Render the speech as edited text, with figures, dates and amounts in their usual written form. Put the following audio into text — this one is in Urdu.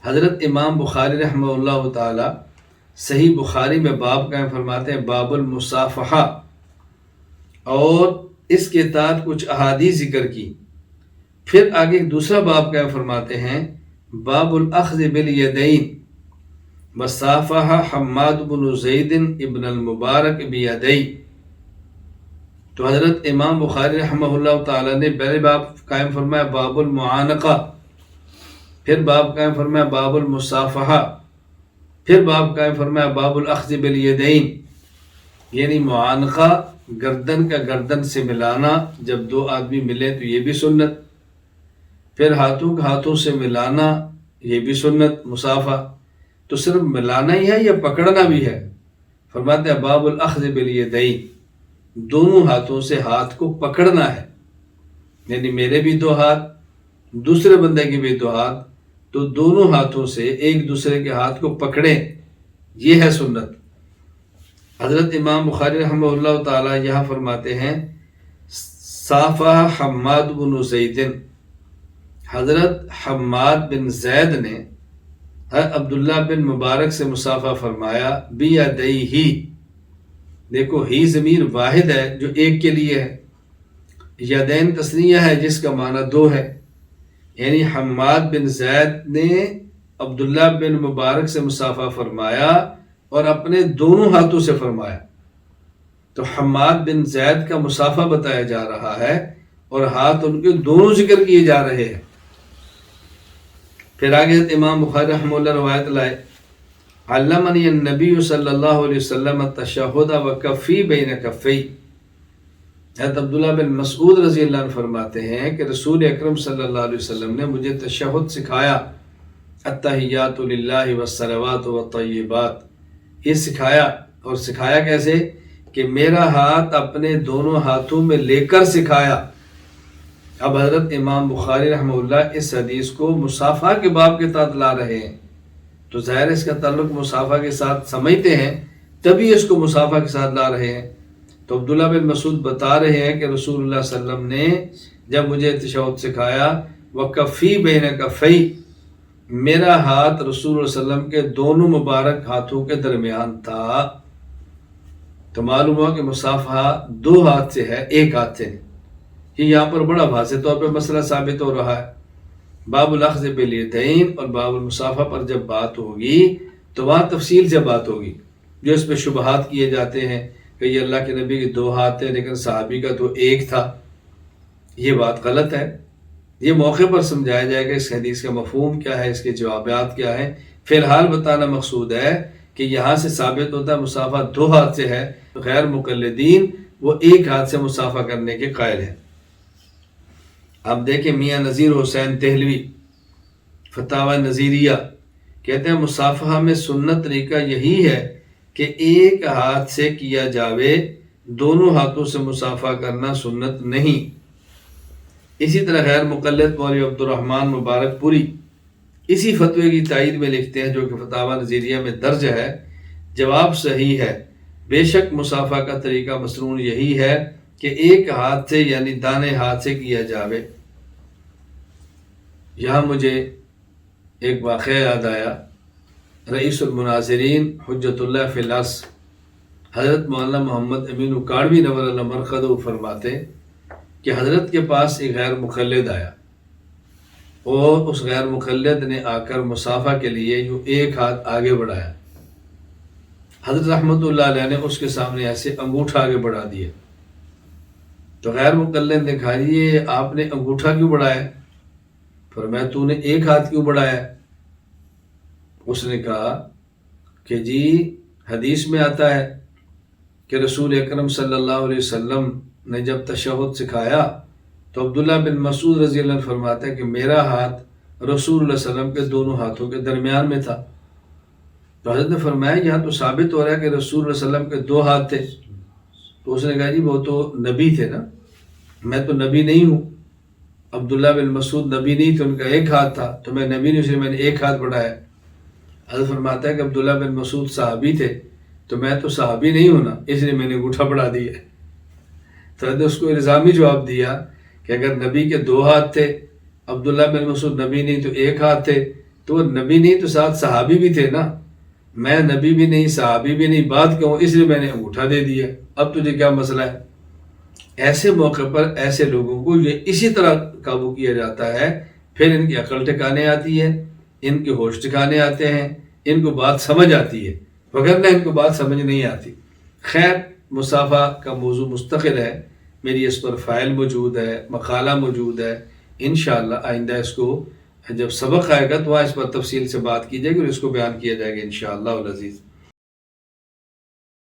حضرت امام بخاری رحمہ اللہ تعالی صحیح بخاری میں باب قائم فرماتے ہیں باب المصافحہ، اور اس کے تحت کچھ احادیث ذکر کی. پھر آگے ایک دوسرا باب قائم فرماتے ہیں باب الاخذ بالیدین، وصافح حماد بن زید ابن المبارک بیدی. تو حضرت امام بخاری رحمہ اللہ تعالی نے پہلے باب قائم فرمایا باب المعانقہ، پھر باب قائم فرمایا باب المصافحہ، پھر باب قائم فرمایا باب الاخذ بالیدین، یعنی معانقہ گردن کا گردن سے ملانا، جب دو آدمی ملے تو یہ بھی سنت. پھر ہاتھوں کا ہاتھوں سے ملانا، یہ بھی سنت مصافحہ. تو صرف ملانا ہی ہے یا پکڑنا بھی ہے؟ فرماتے ہیں باب الاخذ بالیدین، دونوں ہاتھوں سے ہاتھ کو پکڑنا ہے، یعنی میرے بھی دو ہاتھ، دوسرے بندے کے بھی دو ہاتھ، تو دونوں ہاتھوں سے ایک دوسرے کے ہاتھ کو پکڑیں، یہ ہے سنت. حضرت امام بخاری رحمہ اللہ تعالی یہاں فرماتے ہیں صافح حماد بن زید، حضرت حماد بن زید نے عبداللہ بن مبارک سے مصافحہ فرمایا بیدیہ. دیکھو ہی ضمیر واحد ہے جو ایک کے لیے ہے، یدین تثنیہ ہے جس کا معنی دو ہے، یعنی حماد بن زید نے عبداللہ بن مبارک سے مصافحہ فرمایا اور اپنے دونوں ہاتھوں سے فرمایا. تو حماد بن زید کا مصافحہ بتایا جا رہا ہے اور ہاتھ ان کے دونوں ذکر کیے جا رہے ہیں. پھر آگے امام بخاری رحمہ اللہ روایت لائے علمنی النبی صلی اللہ علیہ وسلم التشہد وکفی بین کفی. حضرت عبداللہ بن مسعود رضی اللہ عنہ فرماتے ہیں کہ رسول اکرم صلی اللہ علیہ وسلم نے مجھے تشہد سکھایا، التحیات للہ والصلوات والطیبات، یہ سکھایا. اور سکھایا کیسے؟ کہ میرا ہاتھ اپنے دونوں ہاتھوں میں لے کر سکھایا. اب حضرت امام بخاری رحمہ اللہ اس حدیث کو مصافحہ کے باب کے تحت لا رہے ہیں، تو ظاہر اس کا تعلق مصافحہ کے ساتھ سمجھتے ہیں، تبھی اس کو مصافحہ کے ساتھ لا رہے ہیں. تو عبداللہ بن مسعود بتا رہے ہیں کہ رسول اللہ صلی اللہ علیہ وسلم نے جب مجھے تشہد سکھایا وکفی بین کفی، میرا ہاتھ رسول اللہ صلی اللہ علیہ وسلم کے دونوں مبارک ہاتھوں کے درمیان تھا. تو معلوم ہوا کہ مصافحہ دو ہاتھ سے ہے، ایک ہاتھ سے نہیں. یہ یہاں پر بڑا واضح طور پہ مسئلہ ثابت ہو رہا ہے. باب الاخذ بالیدین اور باب المصافحہ پر جب بات ہوگی تو وہاں تفصیل سے بات ہوگی. جو اس پہ شبہات کیے جاتے ہیں کہ یہ اللہ کے نبی کے دو ہاتھ تھے لیکن صحابی کا تو ایک تھا، یہ بات غلط ہے. یہ موقع پر سمجھایا جائے گا اس حدیث کا مفہوم کیا ہے، اس کے جوابات کیا ہیں. فی الحال بتانا مقصود ہے کہ یہاں سے ثابت ہوتا ہے مصافحہ دو ہاتھ سے ہے، غیر مقلدین وہ ایک ہاتھ سے مصافحہ کرنے کے قائل ہیں. اب دیکھیں میاں نذیر حسین دہلوی فتاوی نظیریہ کہتے ہیں مصافحہ میں سنت طریقہ یہی ہے کہ ایک ہاتھ سے کیا جاوے، دونوں ہاتھوں سے مصافحہ کرنا سنت نہیں. اسی طرح غیر مقلد مولوی عبد الرحمن مبارک پوری اسی فتوے کی تائید میں لکھتے ہیں جو کہ فتاوی نظیریہ میں درج ہے. جواب صحیح ہے، بے شک مصافحہ کا طریقہ مسنون یہی ہے کہ ایک ہاتھ سے یعنی دانے ہاتھ سے کیا جاوے. یہاں مجھے ایک واقعہ یاد آیا. رئیس المناظرین حجت اللہ فی الارض حضرت مولانا محمد امین اکاڑوی نور اللہ مرقدہ فرماتے کہ حضرت کے پاس ایک غیر مقلد آیا اور اس غیر مقلد نے آ کر مصافحہ کے لیے جو ایک ہاتھ آگے بڑھایا. حضرت رحمۃ اللہ علیہ نے اس کے سامنے ایسے انگوٹھا آگے بڑھا دیا. تو غیر مقلد نے کہا یہ آپ نے انگوٹھا کیوں بڑھایا؟ فرمایا تو نے ایک ہاتھ کیوں بڑھایا؟ اس نے کہا کہ جی حدیث میں آتا ہے کہ رسول اکرم صلی اللہ علیہ وسلم نے جب تشہد سکھایا تو عبداللہ بن مسعود رضی اللہ عنہ فرماتا ہے کہ میرا ہاتھ رسول اللہ صلی اللہ علیہ وسلم کے دونوں ہاتھوں کے درمیان میں تھا. تو حضرت نے فرمایا یہاں تو ثابت ہو رہا ہے کہ رسول اللہ صلی اللہ علیہ وسلم کے دو ہاتھ تھے. تو اس نے کہا جی وہ تو نبی تھے نا، میں تو نبی نہیں ہوں. عبداللہ بن مسعود نبی نہیں تھے، ان کا ایک ہاتھ تھا، تو میں نبی نہیں، اس لیے میں نے ایک ہاتھ بڑھایا. حضرت فرماتا ہے کہ عبداللہ بن مسعود صحابی تھے تو میں تو صحابی نہیں ہوں نا، اس لیے میں نے انگوٹھا بڑھا دیا. تو حضرت اس کو الزامی جواب دیا کہ اگر نبی کے دو ہاتھ تھے، عبداللہ بن مسعود نبی نہیں تو ایک ہاتھ تھے، تو وہ نبی نہیں تو ساتھ صحابی بھی تھے نا. میں نبی بھی نہیں صحابی بھی نہیں، بات کہوں اس لیے میں نے انگوٹھا دے دیا، اب تجھے کیا مسئلہ ہے. ایسے موقع پر ایسے لوگوں کو یہ اسی طرح قابو کیا جاتا ہے، پھر ان کی عقل ٹھکانے آتی ہے، ان کے ہوش ٹھکانے آتے ہیں، ان کو بات سمجھ آتی ہے، وگرنہ ان کو بات سمجھ نہیں آتی. خیر، مصافحہ کا موضوع مستقل ہے، میری اس پر فائل موجود ہے، مقالہ موجود ہے. انشاءاللہ آئندہ اس کو جب سبق آئے گا تو وہاں اس پر تفصیل سے بات کی جائے گی اور اس کو بیان کیا جائے گا انشاءاللہ العزیز.